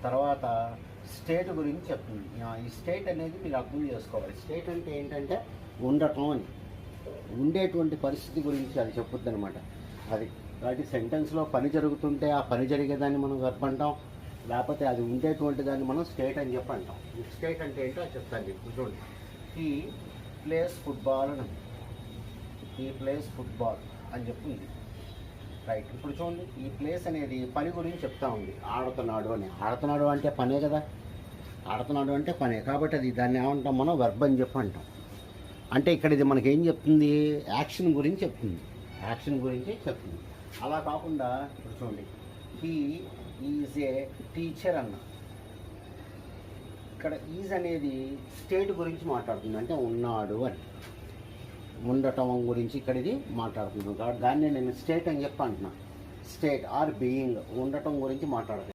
తర్వాత స్టేట్ గురించి చెప్తుంది. ఈ స్టేట్ అనేది మీరు అర్థం చేసుకోవాలి. స్టేట్ అంటే ఏంటంటే ఉండటం అని, ఉండేటువంటి పరిస్థితి గురించి అది చెప్పుద్ది అనమాట. అది కాబట్టి సెంటెన్స్లో పని జరుగుతుంటే ఆ పని జరిగేదాన్ని మనం వెర్బ్ అంటాం, లేకపోతే అది ఉండేటువంటి దాన్ని మనం స్టేట్ అని చెప్పి అంటాం. స్టేట్ అంటే ఏంటో అది చెప్తాను. ఇప్పుడు చూడండి, ఈ ప్లేస్ ఫుట్బాల్ అని ఉంది, ఈ ప్లేస్ ఫుట్బాల్ అని చెప్పింది. రైట్. ఇప్పుడు చూడండి, ఈ ప్లేస్ అనేది పని గురించి చెప్తా ఉంది. ఆడుతున్నాడు అని, ఆడుతున్నాడు అంటే పనే కదా, ఆడుతున్నాడు అంటే పనే, కాబట్టి అది దాన్ని ఏమంటాం మనం వెర్బ్ అని చెప్పి అంటాం. అంటే ఇక్కడ ఇది మనకి ఏం చెప్తుంది, యాక్షన్ గురించి చెప్తుంది, యాక్షన్ గురించి చెప్తుంది. అలా కాకుండా ఇప్పుడు చూడండి, హీ ఈజ్ ఏ టీచర్ అన్న, ఇక్కడ ఈజ్ అనేది స్టేట్ గురించి మాట్లాడుతుంది, అంటే ఉన్నాడు అని, ఉండటం గురించి ఇక్కడ ఇది మాట్లాడుతున్నాను. కాబట్టి దాన్ని నేను స్టేట్ అని చెప్పి అంటున్నాను. స్టేట్ ఆర్ బీయింగ్ ఉండటం గురించి మాట్లాడుతున్నాను.